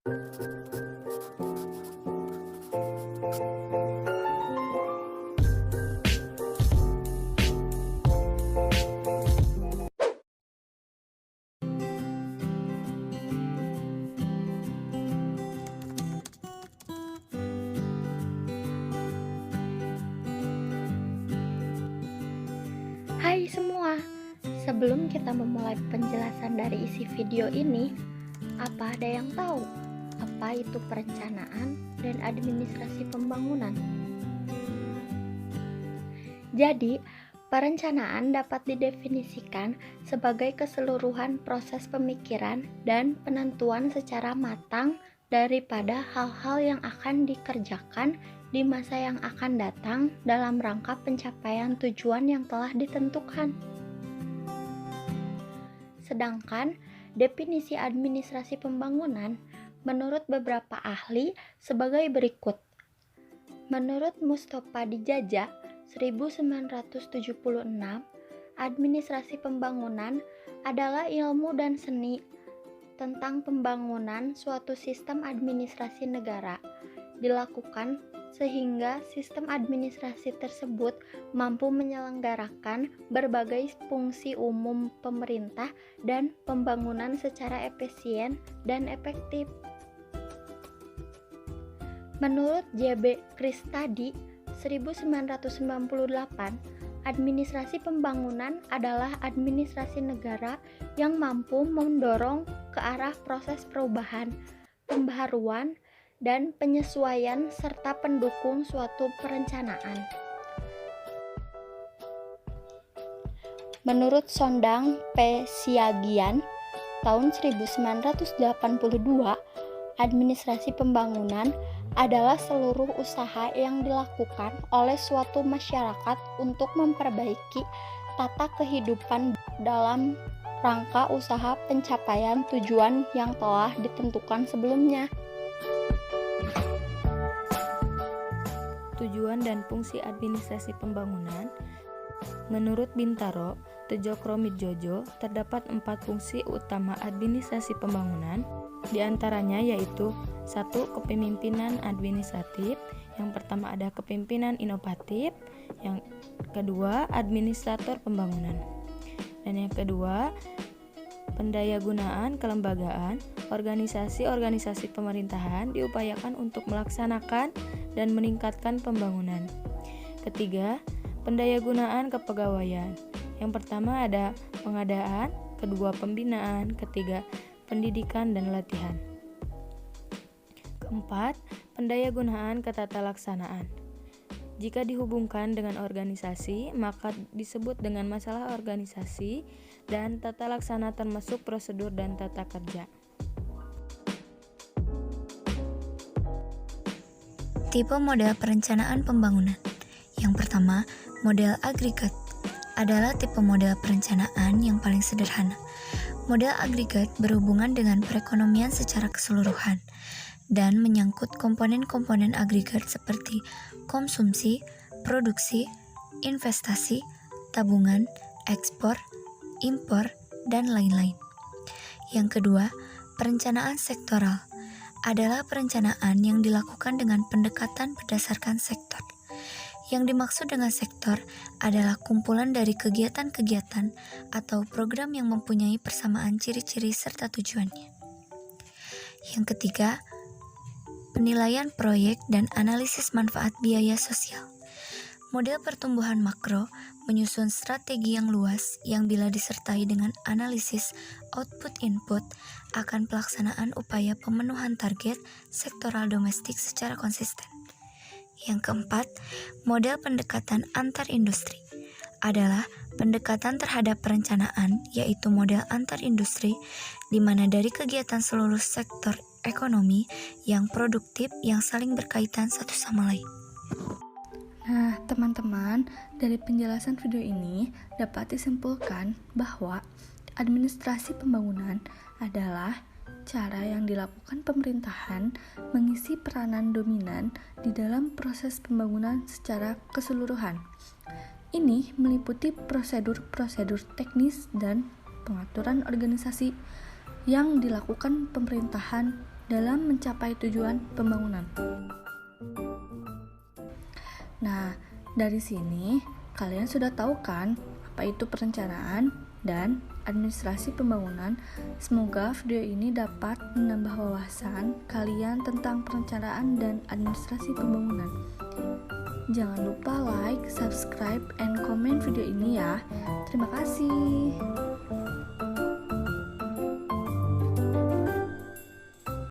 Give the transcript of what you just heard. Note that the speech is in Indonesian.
Hai semua, sebelum kita memulai penjelasan dari isi video ini, apa ada yang tahu apa itu perencanaan dan administrasi pembangunan? Jadi, perencanaan dapat didefinisikan sebagai keseluruhan proses pemikiran dan penentuan secara matang daripada hal-hal yang akan dikerjakan di masa yang akan datang dalam rangka pencapaian tujuan yang telah ditentukan. Sedangkan definisi administrasi pembangunan menurut beberapa ahli sebagai berikut. Menurut Mustofa Dijaja 1976, administrasi pembangunan adalah ilmu dan seni tentang pembangunan suatu sistem administrasi negara dilakukan sehingga sistem administrasi tersebut mampu menyelenggarakan berbagai fungsi umum pemerintah dan pembangunan secara efisien dan efektif. Menurut J.B. Kristadi 1998, administrasi pembangunan adalah administrasi negara yang mampu mendorong ke arah proses perubahan, pembaharuan, dan penyesuaian serta pendukung suatu perencanaan. Menurut Sondang P. Siagian tahun 1982, administrasi pembangunan adalah seluruh usaha yang dilakukan oleh suatu masyarakat untuk memperbaiki tata kehidupan dalam rangka usaha pencapaian tujuan yang telah ditentukan sebelumnya. Tujuan dan fungsi administrasi pembangunan. Menurut Bintaro, Tjokromidjojo, terdapat 4 fungsi utama administrasi pembangunan, di antaranya yaitu 1. Kepemimpinan administratif, yang pertama ada kepemimpinan inovatif, yang kedua administrator pembangunan, dan yang kedua pendayagunaan kelembagaan. Organisasi-organisasi pemerintahan diupayakan untuk melaksanakan dan meningkatkan pembangunan. Ketiga, pendayagunaan kepegawaian. Yang pertama ada pengadaan, kedua pembinaan, ketiga pendidikan dan latihan. Keempat, pendayagunaan ketatalaksanaan. Jika dihubungkan dengan organisasi, maka disebut dengan masalah organisasi dan tata laksana termasuk prosedur dan tata kerja. Tipe model perencanaan pembangunan. Yang pertama, model agregat adalah tipe model perencanaan yang paling sederhana. Model agregat berhubungan dengan perekonomian secara keseluruhan dan menyangkut komponen-komponen agregat seperti konsumsi, produksi, investasi, tabungan, ekspor, impor, dan lain-lain. Yang kedua, perencanaan sektoral adalah perencanaan yang dilakukan dengan pendekatan berdasarkan sektor. Yang dimaksud dengan sektor adalah kumpulan dari kegiatan-kegiatan atau program yang mempunyai persamaan ciri-ciri serta tujuannya. Yang ketiga, penilaian proyek dan analisis manfaat biaya sosial. Model pertumbuhan makro menyusun strategi yang luas yang bila disertai dengan analisis output-input akan pelaksanaan upaya pemenuhan target sektoral domestik secara konsisten. Yang keempat, model pendekatan antar industri adalah pendekatan terhadap perencanaan, yaitu model antar industri di mana dari kegiatan seluruh sektor ekonomi yang produktif yang saling berkaitan satu sama lain. Nah, teman-teman, dari penjelasan video ini dapat disimpulkan bahwa administrasi pembangunan adalah cara yang dilakukan pemerintahan mengisi peranan dominan di dalam proses pembangunan secara keseluruhan. Ini meliputi prosedur-prosedur teknis dan pengaturan organisasi yang dilakukan pemerintahan dalam mencapai tujuan pembangunan. Nah, dari sini kalian sudah tahu kan apa itu perencanaan dan administrasi pembangunan. Semoga video ini dapat menambah wawasan kalian tentang perencanaan dan administrasi pembangunan. Jangan lupa like, subscribe, and komen video ini ya. Terima kasih.